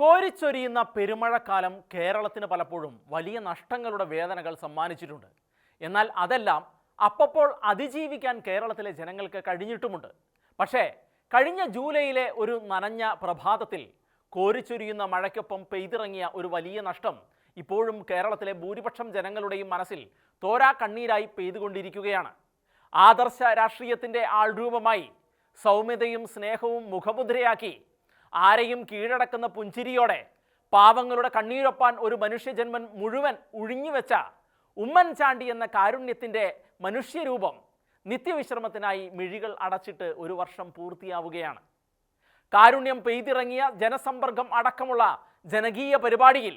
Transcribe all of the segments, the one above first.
കോരിച്ചൊരിയുന്ന പെരുമഴക്കാലം കേരളത്തിന് പലപ്പോഴും വലിയ നഷ്ടങ്ങളുടെ വേദനകൾ സമ്മാനിച്ചിട്ടുണ്ട്. എന്നാൽ അതെല്ലാം അപ്പോൾ അതിജീവിക്കാൻ കേരളത്തിലെ ജനങ്ങൾക്ക് കഴിഞ്ഞിട്ടുമുണ്ട്. പക്ഷേ കഴിഞ്ഞ ജൂലൈയിലെ ഒരു നനഞ്ഞ പ്രഭാതത്തിൽ കോരിച്ചൊരിയുന്ന മഴയ്ക്കൊപ്പം പെയ്തിറങ്ങിയ ഒരു വലിയ നഷ്ടം ഇപ്പോഴും കേരളത്തിലെ ഭൂരിപക്ഷം ജനങ്ങളുടെയും മനസ്സിൽ തോരാ കണ്ണീരായി പെയ്തുകൊണ്ടിരിക്കുകയാണ്. ആദർശ രാഷ്ട്രീയത്തിൻ്റെ ആൾരൂപമായി സൗമ്യതയും സ്നേഹവും മുഖമുദ്രയാക്കി ആരെയും കീഴടക്കുന്ന പുഞ്ചിരിയോടെ പാവങ്ങളുടെ കണ്ണീരൊപ്പാൻ ഒരു മനുഷ്യജന്മൻ മുഴുവൻ ഉഴിഞ്ഞുവെച്ച ഉമ്മൻചാണ്ടി എന്ന കാരുണ്യത്തിൻ്റെ മനുഷ്യരൂപം നിത്യവിശ്രമത്തിനായി മിഴികൾ അടച്ചിട്ട് ഒരു വർഷം പൂർത്തിയാവുകയാണ്. കാരുണ്യം പെയ്തിറങ്ങിയ ജനസമ്പർക്കം അടക്കമുള്ള ജനകീയ പരിപാടിയിൽ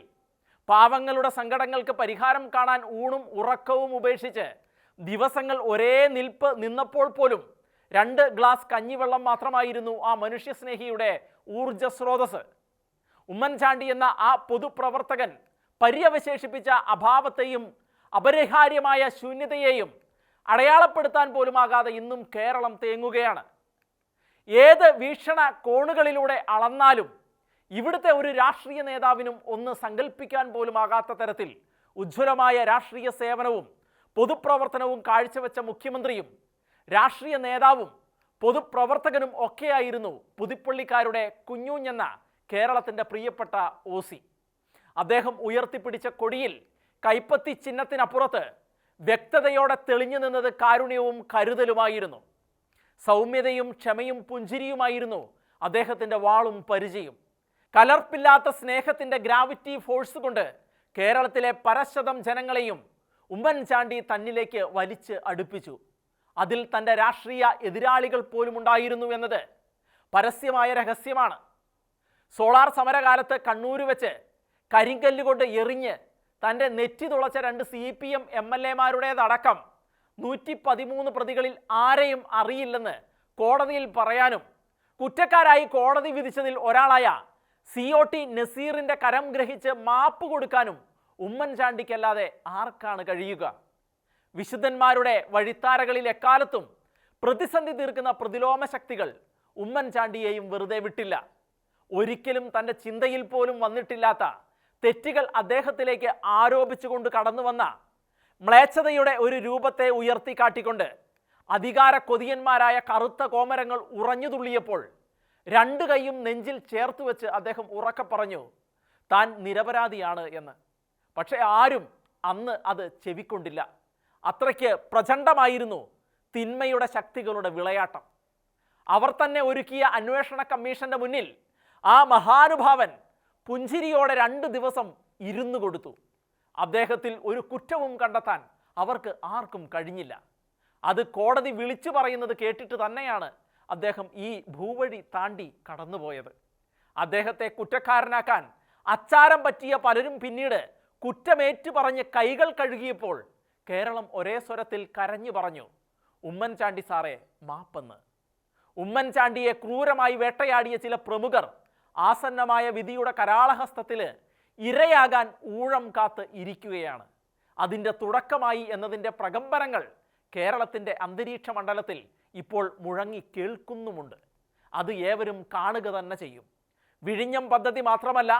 പാവങ്ങളുടെ സങ്കടങ്ങൾക്ക് പരിഹാരം കാണാൻ ഊണും ഉറക്കവും ഉപേക്ഷിച്ച് ദിവസങ്ങൾ ഒരേ നിൽപ്പ് നിന്നപ്പോൾ പോലും 2 ഗ്ലാസ് കഞ്ഞിവെള്ളം മാത്രമായിരുന്നു ആ മനുഷ്യസ്നേഹിയുടെ ഊർജസ്രോതസ്. ഉമ്മൻചാണ്ടി എന്ന ആ പൊതുപ്രവർത്തകൻ പര്യവശേഷിപ്പിച്ച അഭാവത്തെയും അപരിഹാര്യമായ ശൂന്യതയെയും അടയാളപ്പെടുത്താൻ പോലുമാകാതെ ഇന്നും കേരളം തേങ്ങുകയാണ്. ഏത് വീക്ഷണ കോണുകളിലൂടെ അളന്നാലും ഇവിടുത്തെ ഒരു രാഷ്ട്രീയ നേതാവിനും ഒന്ന് സങ്കല്പിക്കാൻ പോലുമാകാത്ത തരത്തിൽ ഉജ്ജ്വലമായ രാഷ്ട്രീയ സേവനവും പൊതുപ്രവർത്തനവും കാഴ്ചവെച്ച മുഖ്യമന്ത്രിയും രാഷ്ട്രീയ നേതാവും പൊതുപ്രവർത്തകനും ഒക്കെയായിരുന്നു പുതുപ്പള്ളിക്കാരുടെ കുഞ്ഞൂഞ്ഞെന്ന കേരളത്തിൻ്റെ പ്രിയപ്പെട്ട OC. അദ്ദേഹം ഉയർത്തിപ്പിടിച്ച കൊടിയിൽ കൈപ്പത്തി ചിഹ്നത്തിനപ്പുറത്ത് വ്യക്തതയോടെ തെളിഞ്ഞു നിന്നത് കാരുണ്യവും കരുതലുമായിരുന്നു. സൗമ്യതയും ക്ഷമയും പുഞ്ചിരിയുമായിരുന്നു അദ്ദേഹത്തിൻ്റെ വാളും പരിചയും. കലർപ്പില്ലാത്ത സ്നേഹത്തിൻ്റെ ഗ്രാവിറ്റി ഫോഴ്സ് കൊണ്ട് കേരളത്തിലെ പരശതം ജനങ്ങളെയും ഉമ്മൻചാണ്ടി തന്നിലേക്ക് വലിച്ച് അടുപ്പിച്ചു. അതിൽ തൻ്റെ രാഷ്ട്രീയ എതിരാളികൾ പോലും ഉണ്ടായിരുന്നു എന്നത് പരസ്യമായ രഹസ്യമാണ്. സോളാർ സമരകാലത്ത് കണ്ണൂർ വെച്ച് കരിങ്കല്ലുകൊണ്ട് എറിഞ്ഞ് തൻ്റെ നെറ്റി തുളച്ച 2 CPM MLA-മാരുടേതടക്കം 113 പ്രതികളിൽ ആരെയും അറിയില്ലെന്ന് കോടതിയിൽ പറയാനും കുറ്റക്കാരായി കോടതി വിധിച്ചതിൽ ഒരാളായ COT നസീറിൻ്റെ കരം ഗ്രഹിച്ച് മാപ്പ് കൊടുക്കാനും ഉമ്മൻചാണ്ടിക്കല്ലാതെ ആർക്കാണ് കഴിയുക? വിശുദ്ധന്മാരുടെ വഴിത്താരകളിൽ എക്കാലത്തും പ്രതിസന്ധി തീർക്കുന്ന പ്രതിലോമ ശക്തികൾ ഉമ്മൻചാണ്ടിയെയും വെറുതെ വിട്ടില്ല. ഒരിക്കലും തൻ്റെ ചിന്തയിൽ പോലും വന്നിട്ടില്ലാത്ത തെറ്റുകൾ അദ്ദേഹത്തിലേക്ക് ആരോപിച്ചുകൊണ്ട് കടന്നു വന്ന മ്ലേച്ഛതയുടെ ഒരു രൂപത്തെ ഉയർത്തിക്കാട്ടിക്കൊണ്ട് അധികാര കൊതിയന്മാരായ കറുത്ത കോമരങ്ങൾ ഉറഞ്ഞു തുള്ളിയപ്പോൾ 2 കൈയും നെഞ്ചിൽ ചേർത്ത് വെച്ച് അദ്ദേഹം ഉറക്കെ പറഞ്ഞു താൻ നിരപരാധിയാണ് എന്ന്. പക്ഷേ ആരും അന്ന് അത് ചെവിക്കൊണ്ടില്ല. അത്രയ്ക്ക് പ്രചണ്ഡമായിരുന്നു തിന്മയുടെ ശക്തികളുടെ വിളയാട്ടം. അവർ തന്നെ ഒരുക്കിയ അന്വേഷണ കമ്മീഷന്റെ മുന്നിൽ ആ മഹാനുഭാവൻ പുഞ്ചിരിയോടെ 2 ദിവസം ഇരുന്നു കൊടുത്തു. അദ്ദേഹത്തിൽ ഒരു കുറ്റവും കണ്ടെത്താൻ അവർക്ക് ആർക്കും കഴിഞ്ഞില്ല. അത് കോടതി വിളിച്ചു പറയുന്നത് കേട്ടിട്ട് തന്നെയാണ് അദ്ദേഹം ഈ ഭൂവഴി താണ്ടി കടന്നുപോയത്. അദ്ദേഹത്തെ കുറ്റക്കാരനാക്കാൻ അച്ചാരം പറ്റിയ പലരും പിന്നീട് കുറ്റമേറ്റു പറഞ്ഞ് കൈകൾ കഴുകിയപ്പോൾ കേരളം ഒരേ സ്വരത്തിൽ കരഞ്ഞു പറഞ്ഞു ഉമ്മൻചാണ്ടി സാറേ മാപ്പെന്ന്. ഉമ്മൻചാണ്ടിയെ ക്രൂരമായി വേട്ടയാടിയ ചില പ്രമുഖർ ആസന്നമായ വിധിയുടെ കരാളഹസ്തത്തിൽ ഇരയാകാൻ ഊഴം കാത്ത് ഇരിക്കുകയാണ്. അതിൻ്റെ തുടക്കമായി എന്നതിൻ്റെ പ്രകമ്പനങ്ങൾ കേരളത്തിൻ്റെ അന്തരീക്ഷ മണ്ഡലത്തിൽ ഇപ്പോൾ മുഴങ്ങി കേൾക്കുന്നുമുണ്ട്. അത് ഏവരും കാണുക തന്നെ ചെയ്യും. വിഴിഞ്ഞം പദ്ധതി മാത്രമല്ല,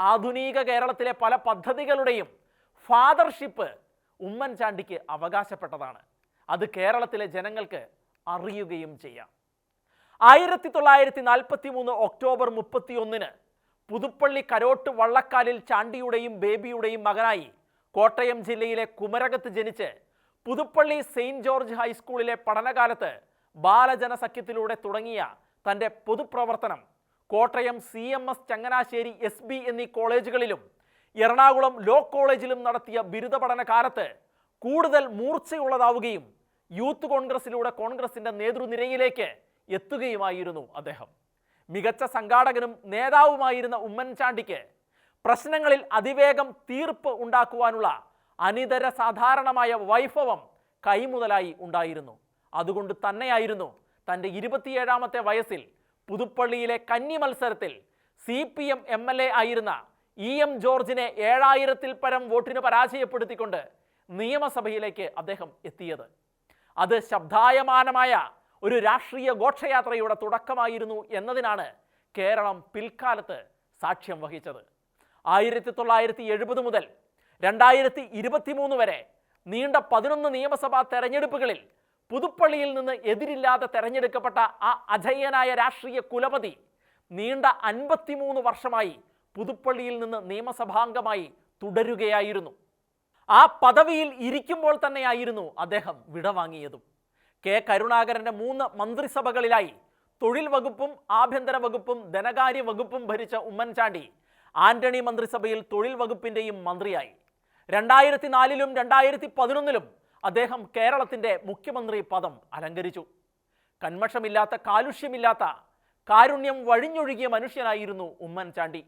ആധുനിക കേരളത്തിലെ പല പദ്ധതികളുടെയും ഫാദർഷിപ്പ് ഉമ്മൻചാണ്ടിക്ക് അവകാശപ്പെട്ടതാണ്. അത് കേരളത്തിലെ ജനങ്ങൾക്ക് അറിയുകയും ചെയ്യാം. 1943 ഒക്ടോബർ 31 പുതുപ്പള്ളി കരോട്ട് വള്ളക്കാലിൽ ചാണ്ടിയുടെയും ബേബിയുടെയും മകനായി കോട്ടയം ജില്ലയിലെ കുമരകത്ത് ജനിച്ച് പുതുപ്പള്ളി സെയിൻറ്റ് ജോർജ് ഹൈസ്കൂളിലെ പഠനകാലത്ത് ബാലജനസഖ്യത്തിലൂടെ തുടങ്ങിയ തൻ്റെ പൊതുപ്രവർത്തനം കോട്ടയം CMS, ചങ്ങനാശ്ശേരി SB എന്നീ കോളേജുകളിലും എറണാകുളം ലോ കോളേജിലും നടത്തിയ ബിരുദ പഠന കാലത്ത് കൂടുതൽ മൂർച്ചയുള്ളതാവുകയും യൂത്ത് കോൺഗ്രസിലൂടെ കോൺഗ്രസിൻ്റെ നേതൃനിരയിലേക്ക് എത്തുകയുമായിരുന്നു അദ്ദേഹം. മികച്ച സംഘാടകനും നേതാവുമായിരുന്ന ഉമ്മൻചാണ്ടിക്ക് പ്രശ്നങ്ങളിൽ അതിവേഗം തീർപ്പ് ഉണ്ടാക്കുവാനുള്ള അനിതര സാധാരണമായ വൈഭവം കൈമുതലായി ഉണ്ടായിരുന്നു. അതുകൊണ്ട് തന്നെയായിരുന്നു തൻ്റെ 27ാമത്തെ വയസ്സിൽ പുതുപ്പള്ളിയിലെ കന്നി മത്സരത്തിൽ CPM MLA ആയിരുന്ന EM ജോർജിനെ 7000-ൽ പരം വോട്ടിന് പരാജയപ്പെടുത്തിക്കൊണ്ട് നിയമസഭയിലേക്ക് അദ്ദേഹം എത്തിയത്. അത് ശബ്ദായമാനമായ ഒരു രാഷ്ട്രീയ ഘോഷയാത്രയുടെ തുടക്കമായിരുന്നു എന്നതിനാണ് കേരളം പിൽക്കാലത്ത് സാക്ഷ്യം വഹിച്ചത്. 1970 മുതൽ 2023 വരെ നീണ്ട 11 നിയമസഭാ തെരഞ്ഞെടുപ്പുകളിൽ പുതുപ്പള്ളിയിൽ നിന്ന് എതിരില്ലാതെ തെരഞ്ഞെടുക്കപ്പെട്ട ആ അജയ്യനായ രാഷ്ട്രീയ കുലപതി നീണ്ട 53 വർഷമായി പുതുപ്പള്ളിയിൽ നിന്ന് നിയമസഭാംഗമായി തുടരുകയായിരുന്നു. ആ പദവിയിൽ ഇരിക്കുമ്പോൾ തന്നെയായിരുന്നു അദ്ദേഹം വിടവാങ്ങിയതും. കെ കരുണാകരൻ്റെ 3 മന്ത്രിസഭകളിലായി തൊഴിൽ വകുപ്പും ആഭ്യന്തര വകുപ്പും ധനകാര്യ വകുപ്പും ഭരിച്ച ഉമ്മൻചാണ്ടി ആന്റണി മന്ത്രിസഭയിൽ തൊഴിൽ വകുപ്പിൻ്റെയും മന്ത്രിയായി. 2004-ലും 2011-ലും അദ്ദേഹം കേരളത്തിൻ്റെ മുഖ്യമന്ത്രി പദം അലങ്കരിച്ചു. കന്മഷമില്ലാത്ത, കാലുഷ്യമില്ലാത്ത, കാരുണ്യം വഴിഞ്ഞൊഴുകിയ മനുഷ്യനായിരുന്നു ഉമ്മൻചാണ്ടി.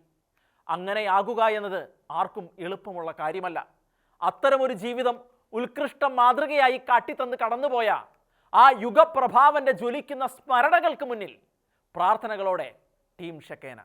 അങ്ങനെയാകുക എന്നത് ആർക്കും എളുപ്പമുള്ള കാര്യമല്ല. അത്തരമൊരു ജീവിതം ഉത്കൃഷ്ട മാതൃകയായി കാട്ടിത്തന്ന് കടന്നുപോയ ആ യുഗപ്രഭാവന്റെ ജ്വലിക്കുന്ന സ്മരണകൾക്ക് മുന്നിൽ പ്രാർത്ഥനകളോടെ ടീം ഷെക്കേന.